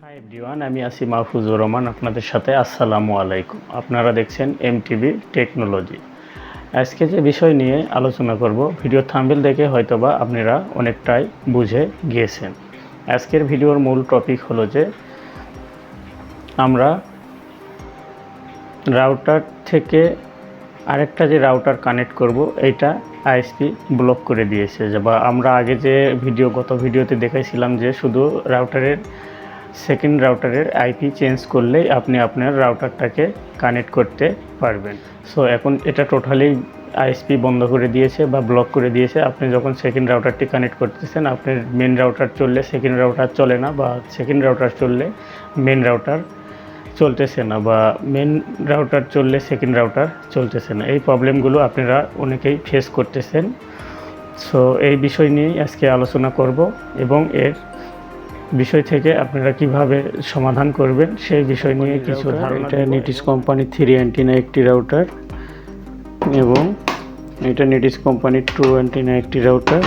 Hi everyone, আমি আছি মাহফুজুর রহমান আপনাদের সাথে। আসসালামু আলাইকুম। আপনারা দেখছেন এমটিভি টেকনোলজি। আজকে যে বিষয় নিয়ে আলোচনা করব, ভিডিও থাম্বনেল দেখে হয়তোবা আপনারা অনেকটাই বুঝে গিয়েছেন। আজকের ভিডিওর মূল টপিক হলো যে আমরা রাউটার থেকে আরেকটা যে রাউটার কানেক্ট করব, এইটা আইএসপি ব্লক করে দিয়েছে। বা আমরা আগে যে গত ভিডিওতে দেখাইছিলাম যে শুধু সেকেন্ড রাউটারের আইপি চেঞ্জ করলেই আপনি আপনার রাউটারটাকে কানেক্ট করতে পারবেন। সো এখন এটা টোটালি আইএসপি বন্ধ করে দিয়েছে বা ব্লক করে দিয়েছে। আপনি যখন সেকেন্ড রাউটারটি কানেক্ট করতেছেন, আপনার মেন রাউটার চললে সেকেন্ড রাউটার চলে না, বা সেকেন্ড রাউটার চললে মেন রাউটার চলতেছে না, বা মেন রাউটার চললে সেকেন্ড রাউটার চলতেছে না। এই প্রবলেমগুলো আপনারা অনেকেই ফেস করতেছেন। সো এই বিষয় নিয়েই আজকে আলোচনা করব এবং এর বিষয় থেকে আপনারা কিভাবে সমাধান করবেন সেই বিষয় নিয়ে কিছু ধারণা। এটা নেটিস কোম্পানি 3 অ্যান্টিনা একটি রাউটার, এবং এটা নেটিস কোম্পানি 2 অ্যান্টিনা একটি রাউটার,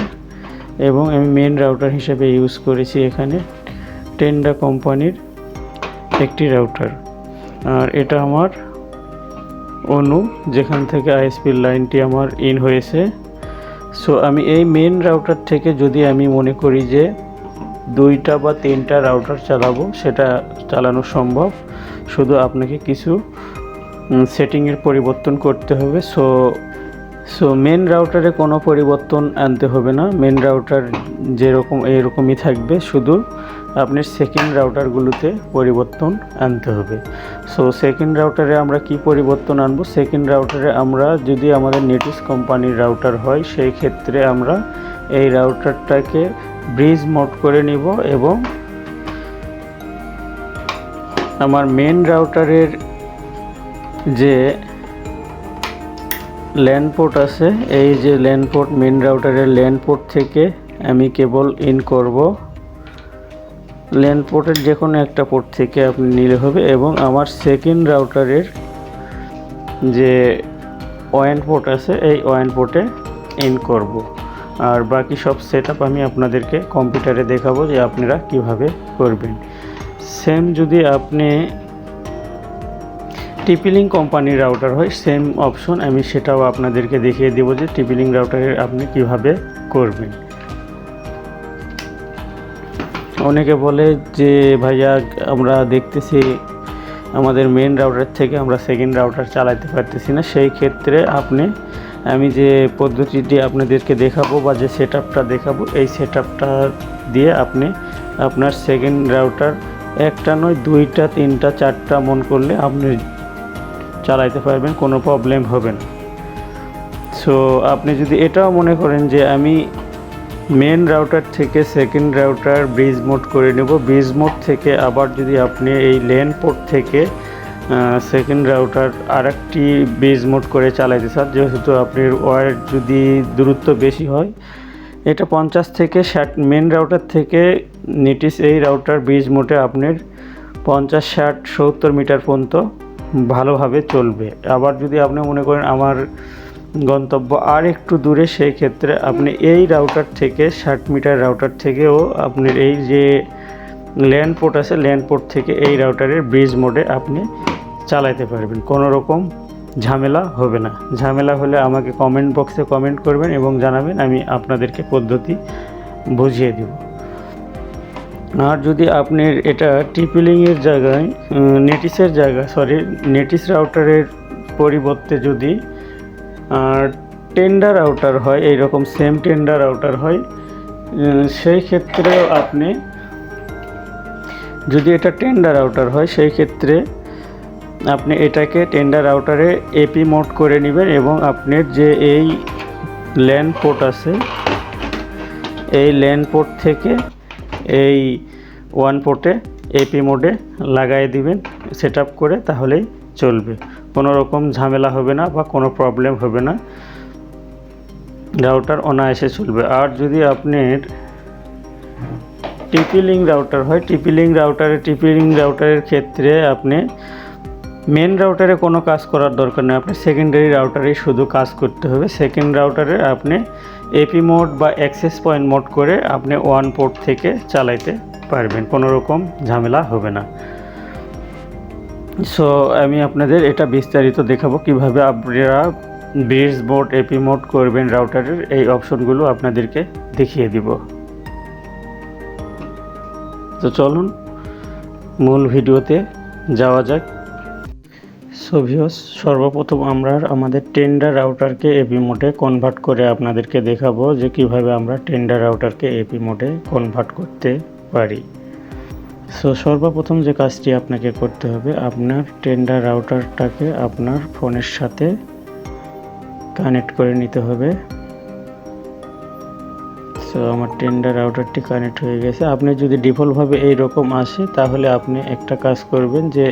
এবং আমি মেন রাউটার হিসেবে ইউজ করেছি এখানে টেন্ডা কোম্পানির একটি রাউটার। আর এটা আমার অনু, যেখান থেকে আইএসপির লাইনটি আমার ইন হয়েছে। সো আমি এই মেন রাউটার থেকে যদি আমি মনে করি যে 2টা বা 3টা রাউটার চালাবো, সেটা চালানো সম্ভব। শুধু আপনাকে কিছু সেটিংয়ের পরিবর্তন করতে হবে। সো মেন রাউটারে কোনো পরিবর্তন আনতে হবে না। মেন রাউটার যেরকম এরকমই থাকবে, শুধু আপনার সেকেন্ড রাউটারগুলোতে পরিবর্তন আনতে হবে। সো সেকেন্ড রাউটারে আমরা কি পরিবর্তন আনবো? সেকেন্ড রাউটারে আমরা যদি আমাদের নেটিস কোম্পানির রাউটার হয়, সেই ক্ষেত্রে আমরা এই রাউটারটাকে ব্রিজ মোড করে নিব, এবং আমার মেন রাউটারের যে ল্যান পোর্ট আছে, এই যে ল্যান পোর্ট, মেন রাউটারের ল্যান পোর্ট থেকে আমি কেবল ইন করব। ল্যান পোর্টের যে কোনো একটা পোর্ট থেকে আপনি নিলে হবে, এবং আমার সেকেন্ড রাউটারের যে ওয়ান পোর্ট আছে, এই ওয়ান পোর্টে ইন করব। আর বাকি সব সেটআপ আমি আপনাদেরকে কম্পিউটারে দেখাবো যে আপনারা কিভাবে করবেন। সেম যদি আপনি টিপি-লিঙ্ক কোম্পানির রাউটার হয়, সেম অপশন আমি সেটাও আপনাদেরকে দেখিয়ে দেবো যে টিপি-লিঙ্ক রাউটারের আপনি কিভাবে করবেন। অনেকে বলে যে ভাইয়া, আমরা দেখতেছি আমাদের মেন রাউটার থেকে আমরা সেকেন্ড রাউটার চালাতে পারতেছি না। সেই ক্ষেত্রে আমি যে পদ্ধতিটি আপনাদেরকে দেখাবো বা যে সেটআপটা দেখাবো, এই সেটআপটা দিয়ে আপনি আপনার সেকেন্ড রাউটার একটা নয় 2টা 3টা 4টা মন করলে আপনি চালাইতে পারবেন, কোনো প্রবলেম হবে না। সো আপনি যদি এটাও মনে করেন যে আমি মেন রাউটার থেকে সেকেন্ড রাউটার ব্রিজ মোড করে নেব, ব্রিজ মোড থেকে আবার যদি আপনি এই ল্যান পোর্ট থেকে সেকেন্ড রাউটার আরেকটি ব্রিজ মোড করে চালাইতে চান, যেহেতু আপনার ওয়্যার যদি দূরত্ব বেশি হয়, এটা 50 থেকে 60 মেন রাউটার থেকে নেটিস এই রাউটার ব্রিজ মোডে আপনার 50, 60, 70 মিটার পর্যন্ত ভালোভাবে চলবে। আবার যদি আপনি মনে করেন আমার গন্তব্য আর একটু দূরে, সেই ক্ষেত্রে আপনি এই রাউটার থেকে 60 মিটার রাউটার থেকেও আপনার এই যে ল্যান পোর্ট আছে, ল্যান পোর্ট থেকে এই রাউটারের ব্রিজ মোডে আপনি চালাতে পারবেন, কোনো রকম ঝামেলা হবে না। ঝামেলা হলে আমাকে কমেন্ট বক্সে কমেন্ট করবেন এবং জানাবেন, আমি আপনাদেরকে পদ্ধতি বুঝিয়ে দেব। আর যদি আপনার এটা টিপি-লিঙ্কের জায়গায় নেটিস রাউটারের পরিবর্তে যদি টেন্ডা রাউটার হয়, এইরকম সেম টেন্ডা রাউটার হয়, সেই ক্ষেত্রেও আপনি যদি এটা টেন্ডা রাউটার হয়, সেই ক্ষেত্রে আপনি এটাকে টেন্ডা রাউটারে এপি মোড করে নেবেন, এবং আপনার যে এই ল্যান পোর্ট আছে, এই ল্যান পোর্ট থেকে এই ওয়ান পোর্টে এপি মোডে লাগাই দিবেন সেটআপ করে, তাহলেই চলবে। কোনো রকম ঝামেলা হবে না বা কোনো প্রবলেম হবে না, রাউটার অনায়াসে চলবে। আর যদি আপনার টিপি-লিঙ্ক রাউটার হয়, টিপি-লিঙ্ক রাউটারের ক্ষেত্রে আপনি মেন রাউটারে কোনো কাজ করার দরকার নেই, আপনি সেকেন্ডারি রাউটারেই শুধু কাজ করতে হবে। সেকেন্ড রাউটারে আপনি এপি মোড বা অ্যাক্সেস পয়েন্ট মোড করে আপনি ওয়ান পোর্ট থেকে চালাইতে পারবেন, কোনো রকম ঝামেলা হবে না। সো আমি আপনাদের এটা বিস্তারিত দেখাবো কিভাবে আপনারা ব্রিজ মোড এপি মোড করবেন রাউটারের, এই অপশনগুলো আপনাদেরকে দেখিয়ে দিব। তো চলুন মূল ভিডিওতে যাওয়া যাক। সো ভিউয়ার্স, সর্বপ্রথম আমরা আমাদের টেন্ডার রাউটারকে এপি মোডে কনভার্ট করে আপনাদেরকে দেখাবো যে কিভাবে আমরা টেন্ডার রাউটারকে এপি মোডে কনভার্ট করতে পারি। সো সর্বপ্রথম যে কাজটি আপনাকে করতে হবে, আপনার টেন্ডার রাউটারটাকে আপনার ফোনের সাথে কানেক্ট করে নিতে হবে। সো আমার টেন্ডার রাউটারটি কানেক্ট হয়ে গেছে। আপনি যদি ডিফল্টভাবে এই রকম আসে তাহলে আপনি একটা কাজ করবেন যে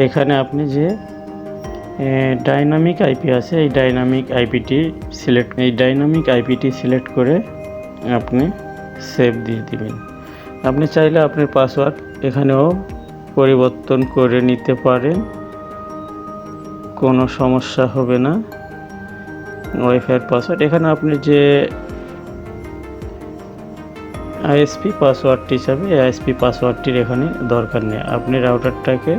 এখানে আপনি যে ডাইনামিক আইপি আছে এই ডাইনামিক আইপিটি সিলেক্ট করে আপনি সেভ দিয়ে দিবেন। আপনি চাইলে আপনার পাসওয়ার্ড এখানেও পরিবর্তন করে নিতে পারেন, কোনো সমস্যা হবে না। ওয়াইফাইয়ের পাসওয়ার্ড এখানে আপনি যে আইএসপি পাসওয়ার্ডটি হিসাবে এই আইএসপি পাসওয়ার্ডটির এখানে দরকার নেই। আপনি রাউটারটাকে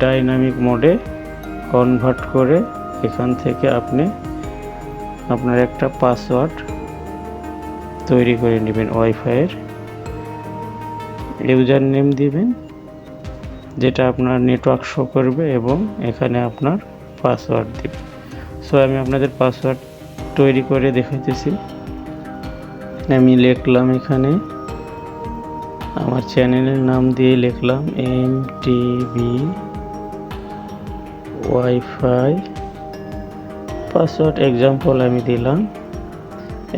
ডাইনামিক মোডে কনভার্ট করে এখান থেকে আপনি আপনার একটা পাসওয়ার্ড তৈরি করে নেবেন। ওয়াইফাইয়ের ইউজার নেম দিবেন যেটা আপনার নেটওয়ার্ক শো করবে এবং এখানে আপনার পাসওয়ার্ড দিবেন। সো আমি আপনাদের পাসওয়ার্ড তৈরি করে দেখাইতেছি। আমি লিখলাম এখানে আমার চ্যানেলের নাম দিয়ে লিখলাম এমটিভি ওয়াইফাই। পাসওয়ার্ড এক্সাম্পল আমি দিলাম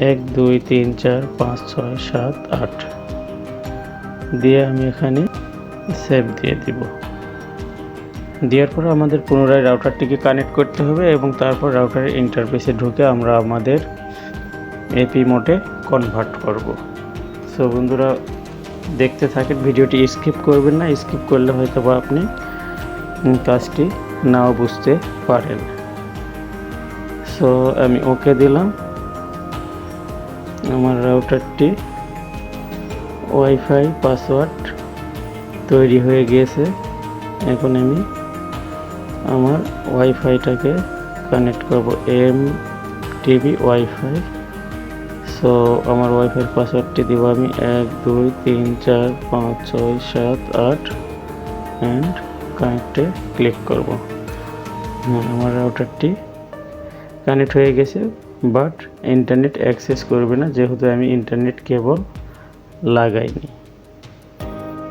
1 2 3 4 5 6 7 8 দিয়ে আমি এখানে সেভ দিয়ে দিব। দেওয়ার পর আমাদের পুনরায় রাউটারটিকে কানেক্ট করতে হবে এবং তারপর রাউটারের ইন্টারফেসে ঢুকে আমরা আমাদের এপি মোডে কনভার্ট করব। সো বন্ধুরা দেখতে থাকেন, ভিডিওটি স্কিপ করবেন না, স্কিপ করলে হয়তো বা আপনি কাজটি নাও বুঝতে পারেন। সো আমি ওকে দিলাম। আমার রাউটারটি ওয়াইফাই পাসওয়ার্ড তৈরি হয়ে গিয়েছে। এখন আমি আমার ওয়াইফাইটাকে কানেক্ট করব এমটিভি ওয়াইফাই। সো আমার ওয়াইফাইয়ের পাসওয়ার্ডটি দিব আমি 1 2 3 4 5 6 7 8 অ্যান্ড কানেক্টে ক্লিক করব। আমার রাউটারটি কানেক্ট হয়ে গেছে, বাট ইন্টারনেট অ্যাক্সেস করবে না যেহেতু আমি ইন্টারনেট কেবল লাগাইনি।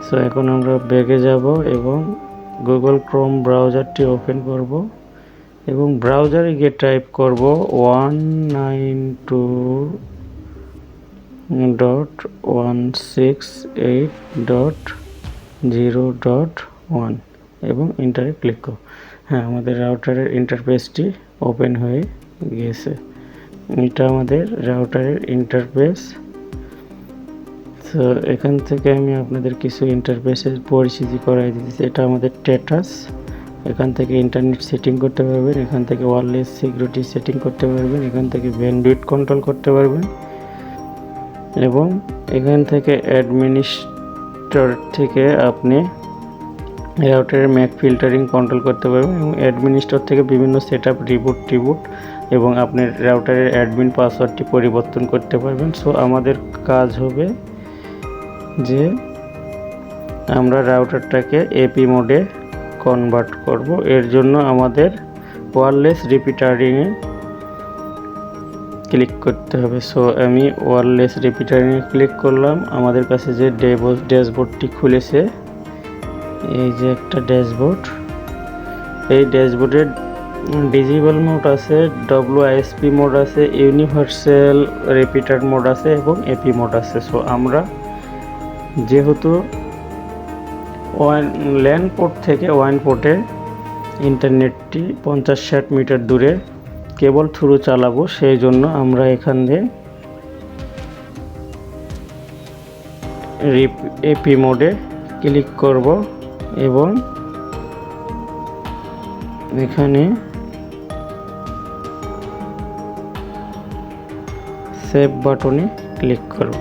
সো এখন আমরা ব্যাকে যাব এবং গুগল ক্রোম ব্রাউজারটি ওপেন করব এবং ব্রাউজারে গিয়ে টাইপ করব 192.168.0.1 এবং ইন্টারে ক্লিক করব। হ্যাঁ, আমাদের রাউটারের ইন্টারফেসটি ওপেন হয়ে গিয়েছে। এটা আমাদের রাউটারের ইন্টারফেস। তো এখান থেকে আমি আপনাদের কিছু ইন্টারফেসের পরিচিতি করাই দিতেছি। এটা আমাদের স্ট্যাটাস, এখান থেকে ইন্টারনেট সেটিং করতে পারবেন, এখান থেকে ওয়্যারলেস সিকিউরিটি সেটিং করতে পারবেন, এখান থেকে ব্যান্ডউইথ কন্ট্রোল করতে পারবেন এবং এখান থেকে অ্যাডমিনিস্ট্রেটর থেকে আপনি রাউটারের ম্যাক ফিল্টারিং কন্ট্রোল করতে পারবেন এবং অ্যাডমিনিস্ট্রেটর থেকে বিভিন্ন সেটআপ রিবুট এবং আপনার রাউটারের অ্যাডমিন পাসওয়ার্ডটি পরিবর্তন করতে পারবেন। সো আমাদের কাজ হবে যে আমরা রাউটারটাকে এপি মোডে কনভার্ট করব। এর জন্য আমাদের ওয়্যারলেস রিপিটারিংয়ে ক্লিক করতে হবে। সো আমি ওয়্যারলেস রিপিটারিংয়ে ক্লিক করলাম। আমাদের কাছে যে ড্যাশবোর্ডটি খুলেছে, এই যে একটা ড্যাশবোর্ড, এই ড্যাশবোর্ডের ডিজিবল মোড আছে, WISP মোড আছে, ইউনিভার্সাল রিপিটার মোড আছে এবং এপি মোড আছে। সো আমরা যেহেতু ল্যান পোর্ট থেকে ওয়ান পোর্টে ইন্টারনেটটি 50-60 মিটার দূরে কেবল থ্রু চালাবো, সেই জন্য আমরা এখানে এপি মোডে ক্লিক করব এবং এখানে সেভ বাটনে ক্লিক করব।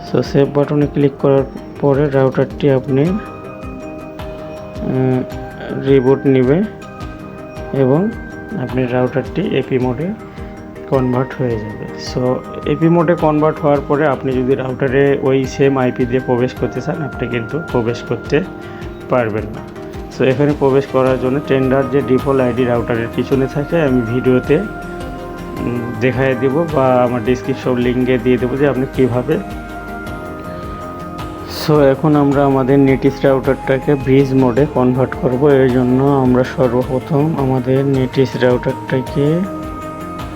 সো সো সেভ বাটনে ক্লিক করার পরে রাউটারটি আপনি রিবুট নেবে এবং আপনার রাউটারটি এপি মোডে কনভার্ট হয়ে যাবে। সো এপি মোডে কনভার্ট হওয়ার পরে আপনি যদি রাউটারে ওই সেম আইপি দিয়ে প্রবেশ করতে চান, আপনি কিন্তু প্রবেশ করতে পারবেন না। সো এখানে প্রবেশ করার জন্য টেন্ডার যে ডিফল্ট আইডি রাউটারের পিছনে থাকে, আমি ভিডিওতে দেখায় দেব বা আমার ডিসক্রিপশন লিঙ্কে দিয়ে দেবো যে আপনি কীভাবে। সো এখন আমরা আমাদের নেটিস রাউটারটাকে ব্রিজ মোডে কনভার্ট করব। এর জন্য আমরা সর্বপ্রথম আমাদের নেটিস রাউটারটাকে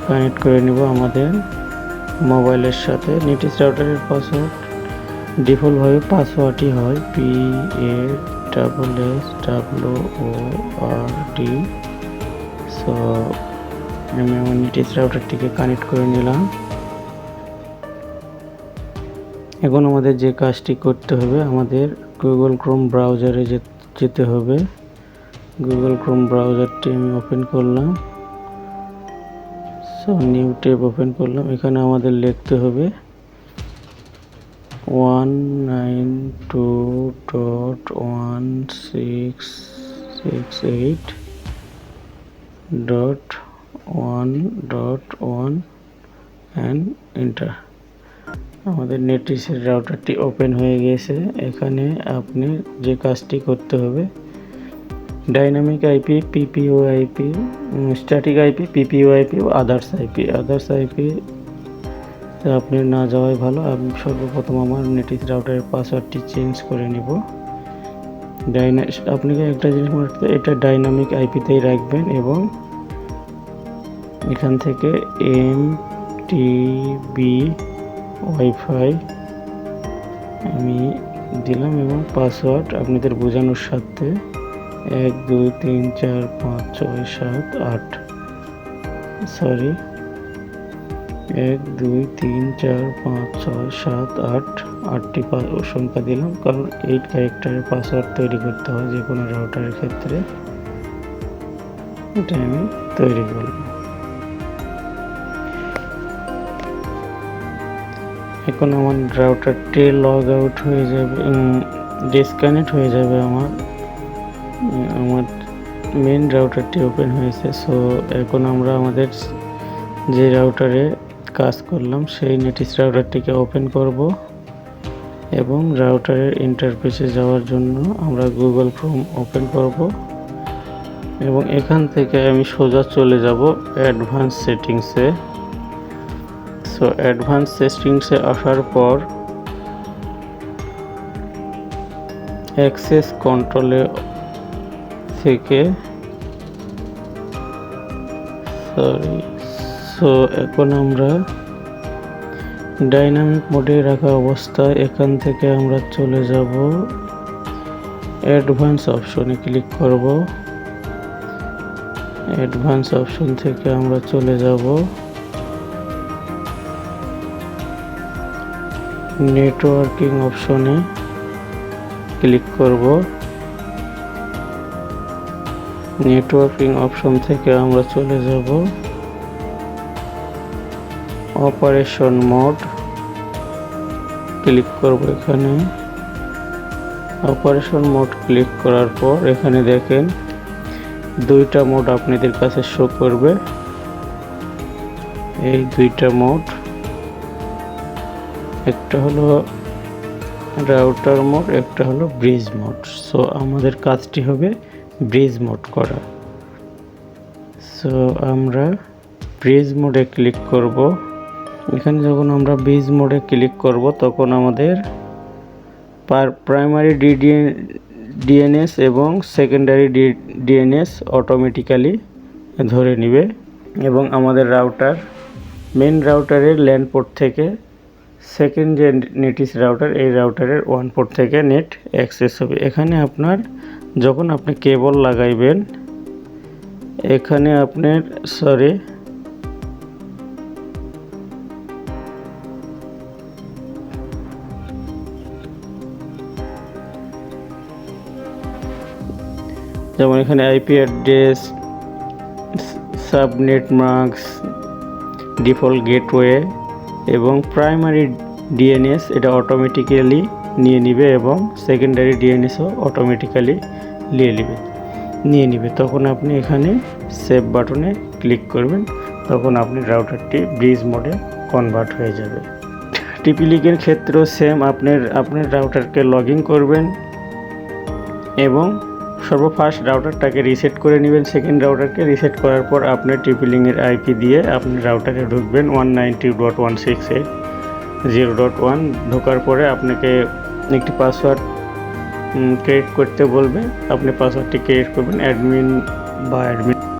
কানেক্ট করে নেব আমাদের মোবাইলের সাথে। নেটিস রাউটারের পাসওয়ার্ড ডিফল্টভাবে পাসওয়ার্ডই হয় PASSWORD। সো আমি আমার নেটিস রাউটারটিকে কানেক্ট করে নিলাম। এখন আমাদের যে কাজটি করতে হবে, আমাদের গুগল ক্রোম ব্রাউজারে যেতে হবে। গুগল ক্রোম ব্রাউজারটি আমি ওপেন করলাম। সো নিউ ট্যাব ওপেন করলাম। এখানে আমাদের লিখতে হবে 192.168.1.1 অ্যান্ড এন্টার। আমাদের নেটিসের রাউটারটি ওপেন হয়ে গেছে। এখানে আপনি যে কাজটি করতে হবে, dynamic IP, PPPoE IP, static IP, PPPoE IP ও আদার্স আইপি আপনি না যাওয়াই ভালো। আমি সর্বপ্রথম আমার নেটিস রাউটারের পাসওয়ার্ডটি চেঞ্জ করে নিব। আপনাকে একটা জিনিস মনে রাখতে, এটা ডাইনামিক আইপিতেই রাখবেন এবং এখান থেকে MTB ওয়াইফাই আমি দিলাম এবং পাসওয়ার্ড আপনাদের বোঝানোর সাথে 1 2 3 4 5 6 7 8 1 2 3 4 5 6 7 8 8টি সংখ্যা দিলাম, কারণ 8 ক্যারেক্টারের পাসওয়ার্ড তৈরি করতে হয় যে কোনো রাউটারের ক্ষেত্রে। এটা আমি তৈরি করব। এখন আমার রাউটারটি লগ আউট হয়ে যাবে, ডিসকানেক্ট হয়ে যাবে। আমার মেন রাউটারটি ওপেন হয়েছে। সো এখন আমরা আমাদের যে রাউটারে কাজ করলাম সেই নেটিস রাউটারটিকে ওপেন করব এবং রাউটারের ইন্টারফেসে যাওয়ার জন্য আমরা গুগল ক্রোম ওপেন করব এবং এখান থেকে আমি সোজা চলে যাব অ্যাডভান্স সেটিংসে। সো অ্যাডভান্স সেটিংসে আসার পর অ্যাক্সেস কন্ট্রোলে থেকে সো এখন আমরা ডাইনামিক মোডে রাখা অবস্থায় এখান থেকে আমরা চলে যাব অ্যাডভান্স অপশনে ক্লিক করব। অ্যাডভান্স অপশন থেকে আমরা চলে যাব নেটওয়ার্কিং অপশনে ক্লিক করব। নেটওয়ার্কিং অপশন থেকে আমরা চলে যাব অপারেশন মোড, ক্লিক করব। এখানে অপারেশন মোড ক্লিক করার পর এখানে দেখেন দুইটা মোড আপনাদের কাছে শো করবে। এই দুইটা মোড, একটা হলো রাউটার মোড, একটা হলো ব্রিজ মোড। সো আমাদের কাজটি হবে ব্রিজ মোড করা। সো আমরা ব্রিজ মোডে ক্লিক করব। এখানে যখন আমরা ব্রিজ মোডে ক্লিক করব তখন আমাদের প্রাইমারি ডিএনএস এবং সেকেন্ডারি ডিএনএস অটোমেটিক্যালি ধরে নেবে এবং আমাদের রাউটার মেন রাউটারের ল্যান পোর্ট থেকে সেকেন্ড যে নেটিস রাউটার, এই রাউটারের 1 পোর্ট থেকে নেট অ্যাক্সেস হবে। এখানে আপনার যখন আপনি কেবল লাগাইবেন, এখানে আপনার যেমন এখানে IP address, subnet mask, default gateway এবং প্রাইমারি ডিএনএস এটা অটোমেটিক্যালি নিয়ে নিবে এবং সেকেন্ডারি ডিএনএসও অটোমেটিক্যালি নিয়ে নিবে। তখন আপনি এখানে সেভ বাটনে ক্লিক করবেন, তখন আপনি রাউটারটি ব্রিজ মোডে কনভার্ট হয়ে যাবে। টিপি-লিংকের ক্ষেত্রেও সেম, আপনার রাউটারকে লগ ইন করবেন এবং সর্বফার্স্ট রাউটারটাকে রিসেট করে নেবেন। সেকেন্ড রাউটারকে রিসেট করার পর আপনি টিপি-লিংকের আইপি দিয়ে আপনি রাউটারে ঢুকবেন 192.168.0.1। ঢোকার পরে আপনাকে একটি পাসওয়ার্ড ক্রিয়েট করতে বলবে, আপনি পাসওয়ার্ডটি ক্রিয়েট করবেন। অ্যাডমিন